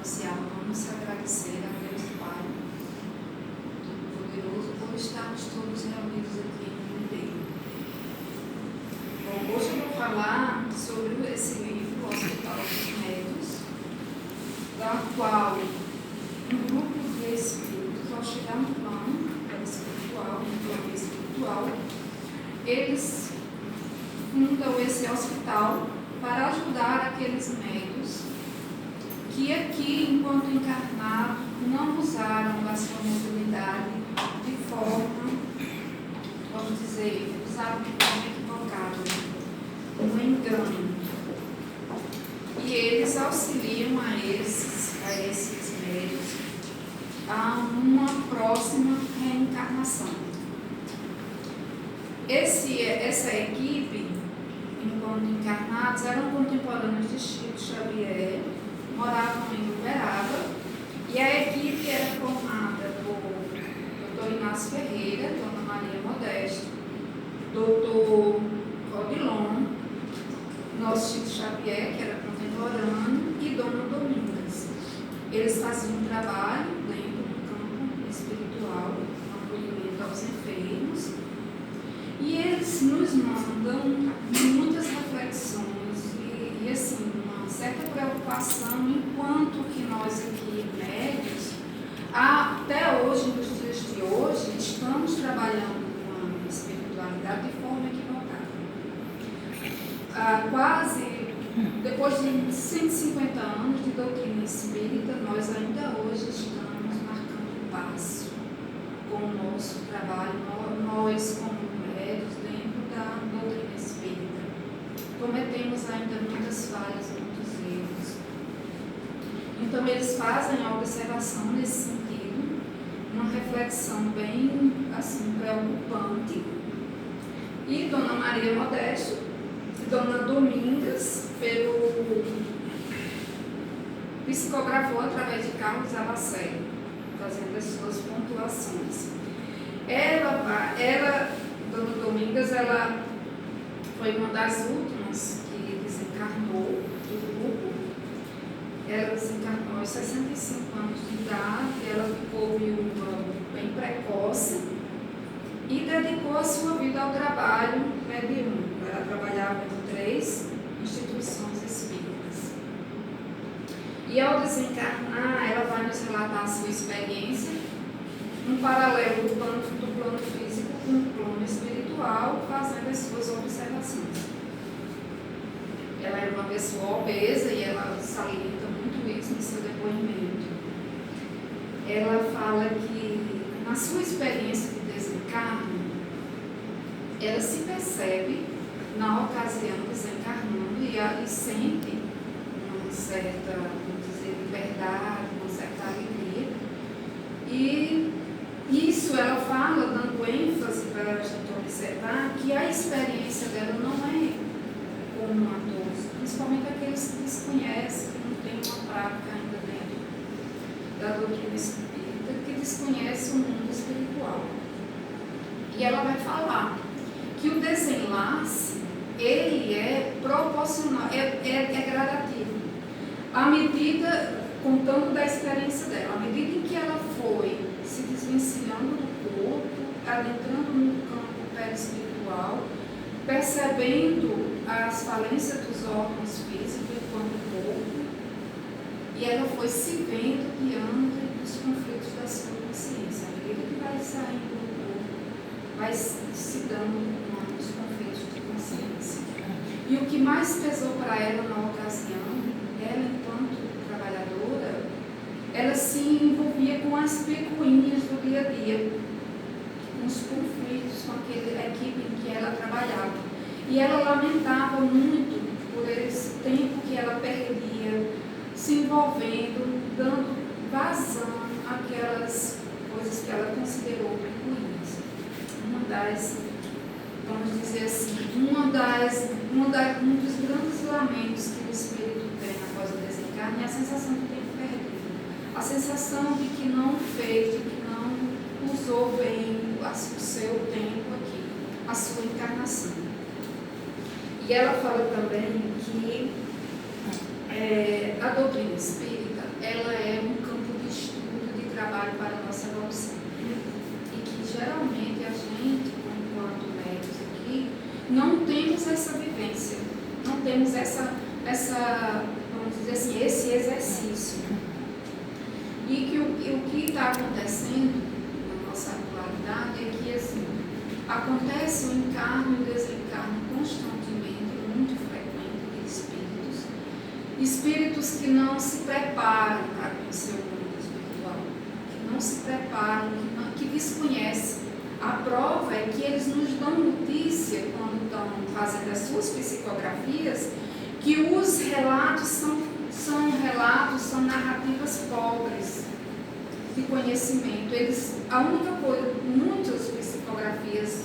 inicial, vamos agradecer a Deus Pai Poderoso por estarmos todos reunidos aqui em nome dele. Bom, hoje eu vou falar sobre esse livro, O Hospital dos Médios, da qual um grupo de espíritos, ao chegar no plano espiritual, eles fundam esse hospital para ajudar aqueles médios que aqui, enquanto encarnados, não usaram da sua mobilidade de forma, vamos dizer, usaram de forma equivocada, um engano. E eles auxiliam a esses médios a uma próxima reencarnação. Essa equipe, enquanto encarnados, eram contemporâneos de Chico Xavier, moravam em Uberaba, e a equipe era formada por Dr. Inácio Ferreira, Dona Maria Modesto, Dr. Odilon, nosso Chico Xavier, que era contemporâneo, e Dona Domingas. Eles faziam um trabalho dentro do campo espiritual, no acolhimento aos enfermos, e eles nos mandam muitas reflexões e assim, uma certa preocupação enquanto que nós aqui, médios, até hoje, nos dias de hoje, estamos trabalhando com a espiritualidade de forma equivocada. Depois de 150 anos de doutrina espírita, nós ainda hoje estamos marcando passo com o nosso trabalho, nós como médios dentro da doutrina espírita. Cometemos ainda muitas falhas, muitos erros. Então eles fazem a observação nesse sentido, uma reflexão bem assim, preocupante. E Dona Maria Modesto, Dona Domingas, psicografou através de Carlos Alacel, fazendo as suas pontuações. Dona Domingas, ela foi uma das últimas que desencarnou do grupo. Ela desencarnou aos 65 anos de idade, ela ficou viúva bem precoce e dedicou a sua vida ao trabalho mediúnico. Ela trabalhava em 3 instituições espíritas. E ao desencarnar, ela vai nos relatar a sua experiência, um paralelo do plano físico com o plano espiritual, fazendo as suas observações. Ela era uma pessoa obesa e ela salienta muito isso no seu depoimento. Ela fala que, na sua experiência de desencarne, ela se percebe, na ocasião, desencarnando e sente uma certa, vamos dizer, liberdade, uma certa alegria. E isso ela fala, dando ênfase para a gente observar que a experiência dela não é comum a todos, principalmente aqueles que desconhecem, que não têm uma prática ainda dentro da doutrina espírita, que desconhecem o mundo espiritual. E ela vai falar que o desenlace, ele é proporcional, é gradativo. À medida, contando da experiência dela, à medida em que ela foi se desvencilhando do corpo, adentrando no campo perispiritual, percebendo as falências dos órgãos físicos enquanto corpo, e ela foi se vendo diante dos conflitos da sua consciência. À medida que vai saindo do corpo, vai se dando os conflitos de consciência. E o que mais pesou para ela na ocasião, ela enquanto trabalhadora, ela se envolvia com as picuinhas do dia a dia, com os conflitos com aquela equipe em que ela trabalhava. E ela lamentava muito por esse tempo que ela perdia se envolvendo, dando vazão àquelas coisas que ela considerou picuinhas. Uma das, vamos dizer assim, um dos grandes lamentos que o espírito tem após o desencarne é a sensação de tempo perdido. A sensação de que não fez, de que não usou bem o seu tempo aqui, a sua encarnação. E ela fala também que a doutrina espírita, ela temos vamos dizer assim, esse exercício. E que o que está acontecendo na nossa atualidade é que assim, acontece o encarno e o desencarno constantemente, muito frequente de espíritos que não se preparam para conhecer o mundo espiritual, que não se preparam, que desconhecem. A prova é que eles nos dão notícia, quando estão fazendo as suas psicografias, que os relatos são narrativas pobres de conhecimento. A única coisa, muitas psicografias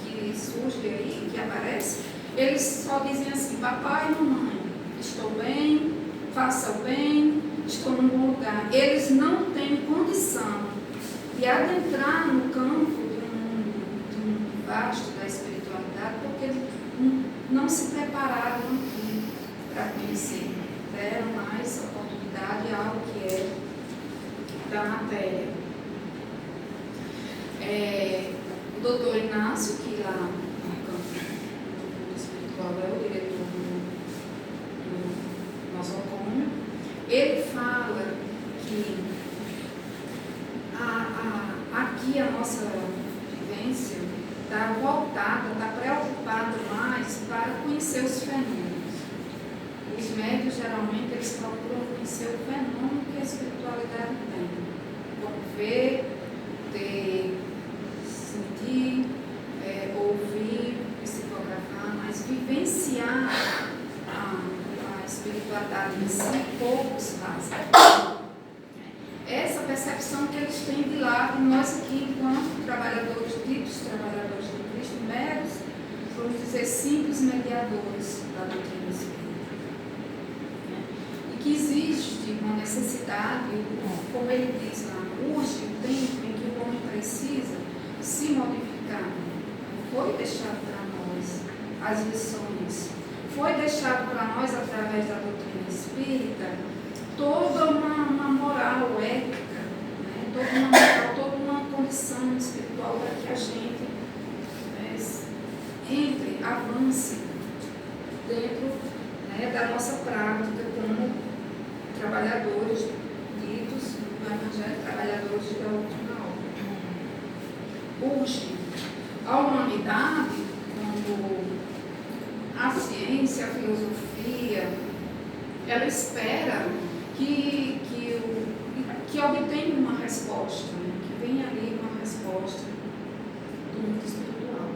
que surgem aí, que aparecem, eles só dizem assim: papai e mamãe, estou bem, faça o bem, estou num bom lugar. Eles não têm condição de adentrar no campo de um vasto da espiritualidade, porque eles não se prepararam aqui para conhecer. Deram mais oportunidade a algo que é da matéria. O doutor Inácio, que lá no campo espiritual é o diretor do nosocômio, ele fala que aqui a nossa vivência está voltada, está preocupada mais para conhecer os fenômenos. Os médios, geralmente, eles procuram conhecer o fenômeno que a espiritualidade tem. Como ver, sentir, ouvir, psicografar, mas vivenciar a espiritualidade em si, poucos fazem. Essa percepção que eles têm de lado, nós aqui, enquanto trabalhadores, ditos trabalhadores do Cristo, meros, vamos dizer, simples mediadores da doutrina espírita. E que existe uma necessidade, como ele diz lá, urge o tempo em que o homem precisa se modificar. Foi deixado para nós as lições, foi deixado para nós, através da doutrina espírita, toda uma moral ética, né? Toda uma moral, toda uma condição espiritual para que a gente entre, avance dentro, né, da nossa prática como trabalhadores ditos do Evangelho, trabalhadores da última obra. Hoje, a humanidade, como a ciência, a filosofia, ela espera que obtenha uma resposta, né? Que venha ali uma resposta do mundo espiritual.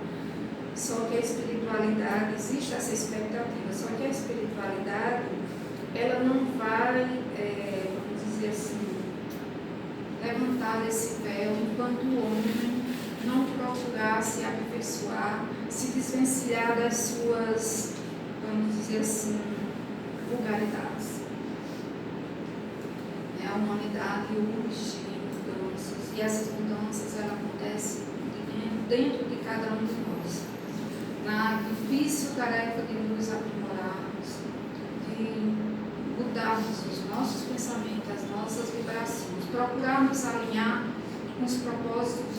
Só que a espiritualidade, existe essa expectativa, só que a espiritualidade, ela não vai, vamos dizer assim, levantar esse véu enquanto o homem não procurar se aperfeiçoar, se desvencilhar das suas, vamos dizer assim, vulgaridades. A humanidade urge mudanças, e essas mudanças elas acontecem dentro de cada um de nós. Na difícil tarefa de nos aprimorarmos, de mudarmos os nossos pensamentos, as nossas vibrações, procurarmos alinhar com os propósitos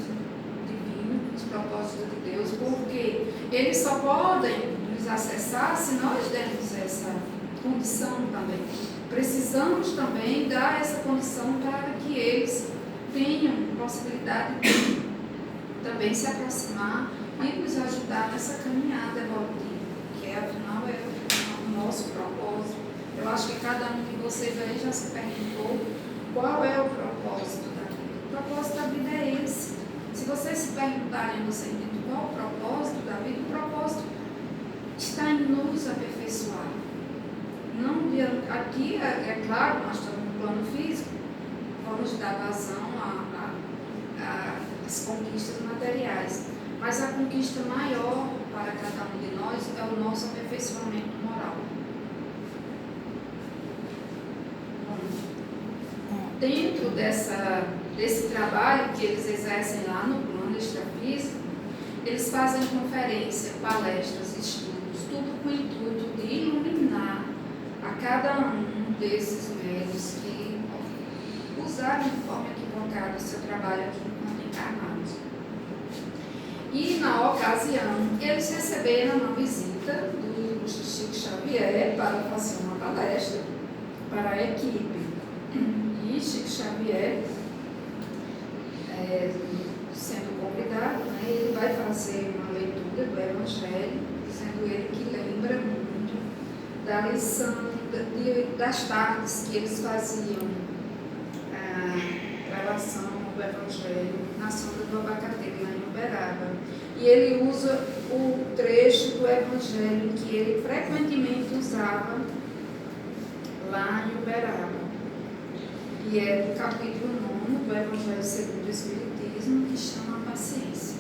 divinos, com os propósitos de Deus, porque eles só podem nos acessar se nós dermos essa condição também. Precisamos também dar essa condição para que eles tenham possibilidade de também se aproximar e nos ajudar nessa caminhada evolutiva, que afinal é o nosso propósito. Eu acho que cada um de vocês aí já se perguntou qual é o propósito da vida. O propósito da vida é esse. Se vocês se perguntarem a vocês qual é o propósito da vida, o propósito está em nos aperfeiçoar. Não, aqui, é claro, nós estamos no plano físico, vamos dar vazão às conquistas materiais, mas a conquista maior para cada um de nós é o nosso aperfeiçoamento moral. Bom, dentro desse trabalho que eles exercem lá no plano extrafísico, eles fazem conferência, palestras, estudos, tudo com o intuito de iluminar a cada um desses médios que usaram de forma equivocada o seu trabalho aqui enquanto encarnados. E, na ocasião, eles receberam uma visita do ilustre Chico Xavier para fazer uma palestra para a equipe. E Chico Xavier, sendo convidado, né, ele vai fazer uma leitura do Evangelho, sendo ele que lembra muito da lição das tardes que eles faziam a gravação do Evangelho na sombra do abacateiro lá em Uberaba. E ele usa o trecho do Evangelho que ele frequentemente usava lá em Uberaba. E é do capítulo 9 do Evangelho segundo o Espiritismo, que chama a paciência.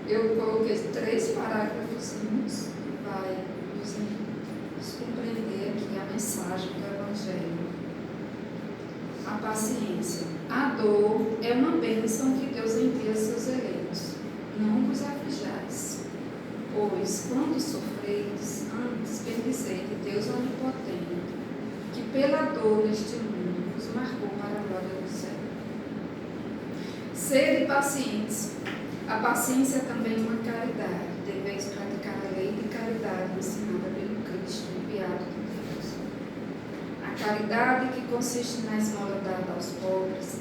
Eu coloquei 3 parágrafos que vai nos compreender aqui a mensagem do Evangelho. A paciência. A dor é uma bênção que Deus envia a seus eleitos. Não vos aflijais, pois quando sofreis, antes bendizei de Deus onipotente, que pela dor neste mundo vos marcou para a glória do céu. Sede pacientes. A paciência também é uma caridade. Deveis praticar a lei de caridade ensinada pelo Cristo, enviado de Deus. A caridade que consiste na esmola dada aos pobres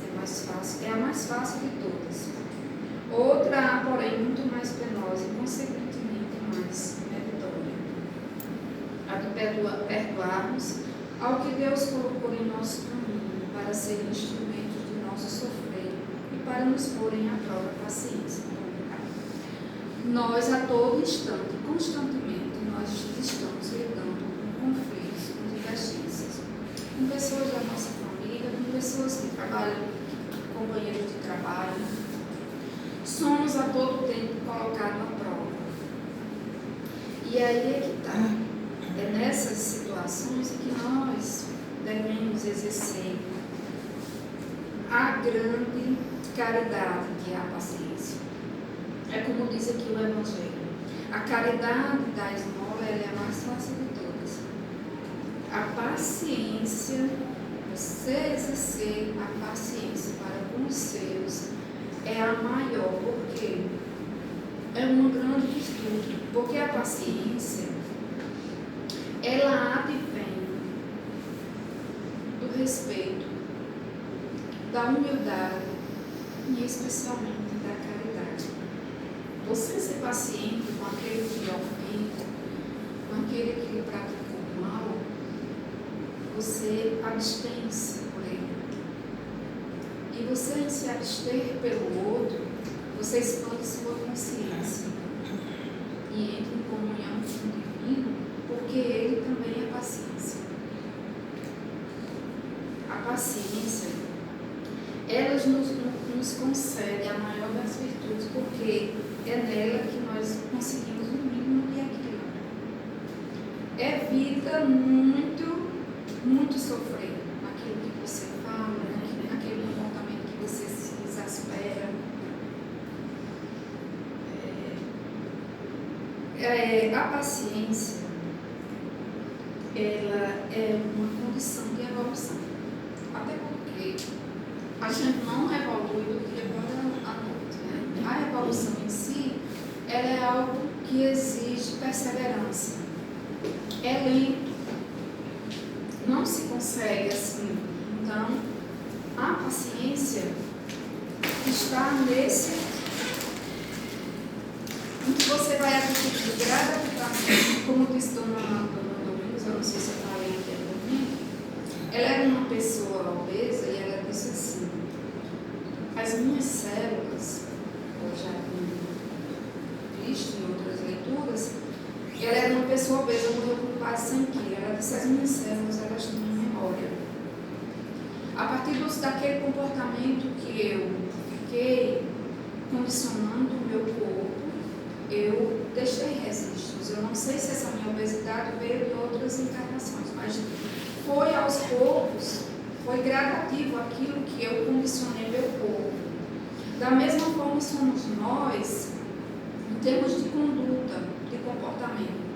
é a mais fácil de todas. Outra há, porém, muito mais penosa e, consequentemente, mais meritória. A de perdoarmos ao que Deus colocou em nosso caminho para ser instrumentos de nosso sofrer e para nos porem à prova a paciência. Nós, a todo instante, constantemente, nós estamos lidando com conflitos, com divergências, com pessoas da nossa família, com pessoas que trabalham, companheiros de trabalho. Somos a todo tempo colocados à prova. E aí é que está. É nessas situações em que nós devemos exercer a grande caridade que é a paciência. É como diz aqui o Evangelho. A caridade da esmola é a mais fácil de todas. A paciência, você exercer a paciência para com os seus, é a maior, porque é uma grande virtude. Porque a paciência, ela advém do respeito, da humildade e especialmente da caridade. Você ser paciente com aquele que lhe ofende, com aquele que lhe praticou mal, você abstém-se por ele. E você, em se abster pelo outro, você expande sua consciência e entra em comunhão com o divino, porque ele também é paciência. A paciência, ela nos concede a maior das virtudes, porque é nela que nós conseguimos o mínimo de equilíbrio. Evita muito sofrer naquilo que você fala, naquele comportamento que você se exaspera. A paciência, ela é uma condição de evolução. Até porque a gente não evolui do dia para a noite, né? A evolução em si, ela é algo que exige perseverança. É lento. Não se consegue assim. Então, a paciência está nesse em que você vai adquirir gradativamente, como disse Dona Domingos, eu não sei se eu falei anteriormente, ela era uma pessoa obesa e ela disse assim: as minhas células, eu já vi visto em outras leituras, ela era uma pessoa obesa, morreu com quase 100 quilos. Ela disse: as minhas células, elas têm memória. A partir daquele comportamento que eu fiquei condicionando o meu corpo, eu deixei registros. Eu não sei se essa minha obesidade veio de outras encarnações, mas foi aos poucos, foi gradativo aquilo que eu condicionei meu corpo. Da mesma forma somos nós, em termos de conduta, de comportamento.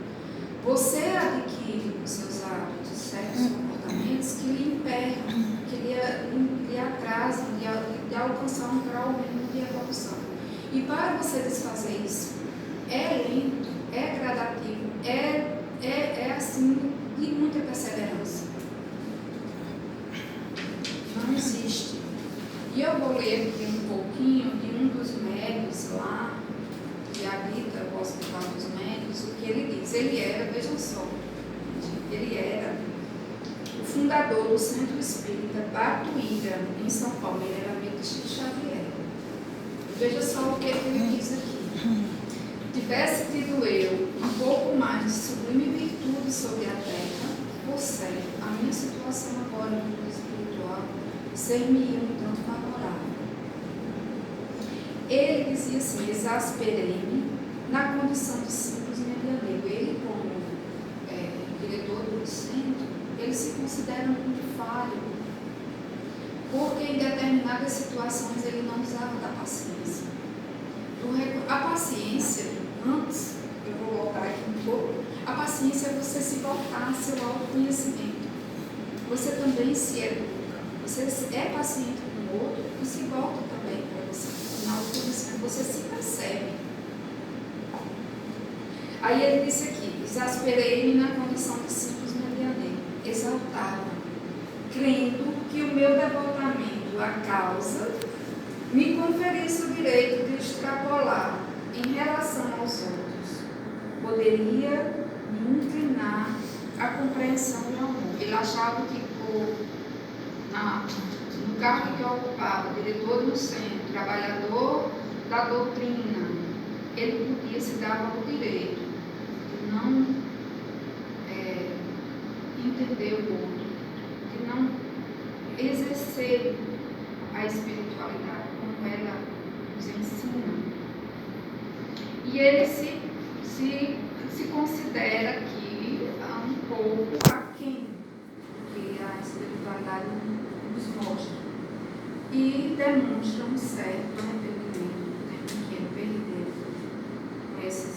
Você adquire os seus hábitos, certos comportamentos que lhe emperram, que lhe atrasam de alcançar um grau mínimo de evolução. E para você desfazer isso, é lento, é gradativo, é assim, de muita perseverança. Não existe. E eu vou ler aqui um pouquinho de um dos médicos lá, que habita o Hospital dos Médicos, o que ele diz. Ele era, vejam só, ele era o fundador do Centro Espírita Batuíra, em São Paulo. Ele era amigo de Chico Xavier. Veja só o que ele diz aqui. Tivesse tido eu um pouco mais de sublime virtude sobre a terra, por certo, a minha situação agora no mundo espiritual ser-me um tanto favorável. Ele dizia assim: exasperei-me na condição de simples medianeiro. Ele, como diretor do centro, ele se considera muito falho, porque em determinadas situações ele não usava da paciência. A paciência, antes, eu vou voltar aqui um pouco, a paciência é você se voltar ao seu autoconhecimento. Você também se educa. Você é paciente com o outro e se volta também para você. No autoconhecimento você se percebe. Aí ele disse aqui: exasperei-me na condição de simples medianeiro, exaltava, crendo que o meu devotamento à causa me conferisse o direito de extrapolar em relação aos outros. Poderia me inclinar à compreensão e ao amor. Ele achava que no cargo que ocupava, diretor do centro, trabalhador da doutrina, ele podia se dar o direito de não entender o outro, de não exercer a espiritualidade como ela nos ensina. E ele se considera aqui um pouco aquém que a espiritualidade nos mostra, e demonstra um certo arrependimento do tempo que ele perdeu com esses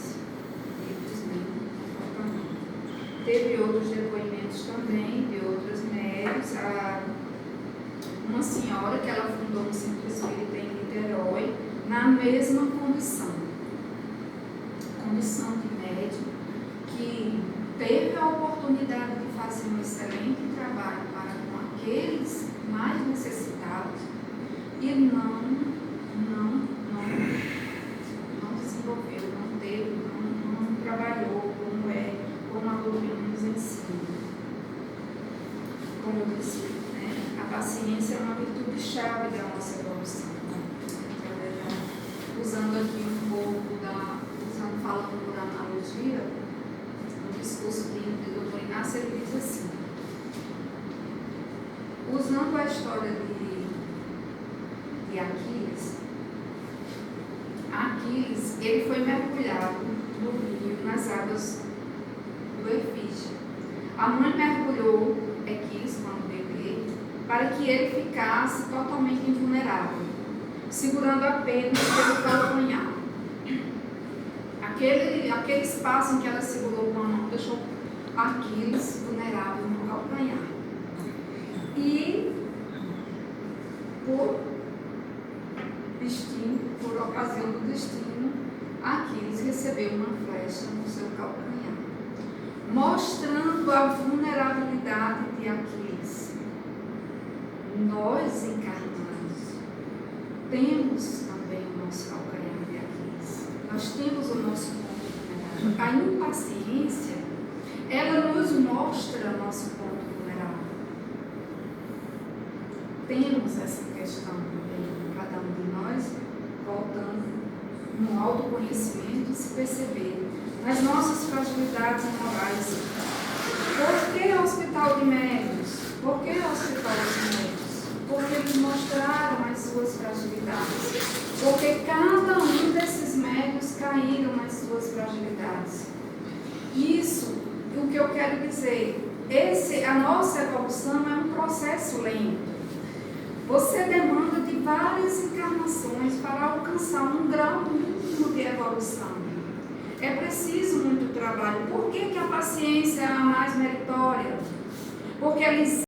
livros nem. Teve outros depoimentos também de outras médias. Uma senhora que ela fundou um centro espírita em Niterói, na mesma condição de médium, que teve a oportunidade de fazer um excelente trabalho para com aqueles mais necessitados e não desenvolveu, não trabalhou como a doutrina nos ensina. Como eu disse, a paciência é uma virtude-chave da nossa evolução. Usando aqui um pouco falando por analogia, no discurso de Dr. Inácio, ele diz assim: usando a história de Aquiles, ele foi mergulhado no rio, nas águas do Efígio. A mãe mergulhou Aquiles quando bebê, para que ele ficasse totalmente invulnerável, segurando apenas pelo calcanhar. Aquele espaço em que ela segurou com a mão deixou Aquiles vulnerável no calcanhar. E por ocasião do destino, Aquiles recebeu uma flecha no seu calcanhar, mostrando a vulnerabilidade de Aquiles. Nós, encarnados, temos também o nosso calcanhar de Aquiles. Nós temos o nosso ponto vulnerável. A impaciência, ela nos mostra o nosso ponto vulnerável. Temos essa questão também, cada um de nós, voltando no autoconhecimento e se perceber nas nossas fragilidades morais. Por que o Hospital de Médiuns? Por que o Hospital dos Médiuns? Porque eles mostraram as suas fragilidades. Porque cada um desses médiuns caíram nas suas fragilidades. Isso, o que eu quero dizer, a nossa evolução é um processo lento. Você demanda de várias encarnações para alcançar um grau mínimo de evolução. É preciso muito trabalho. Por que a paciência é a mais meritória? Porque eles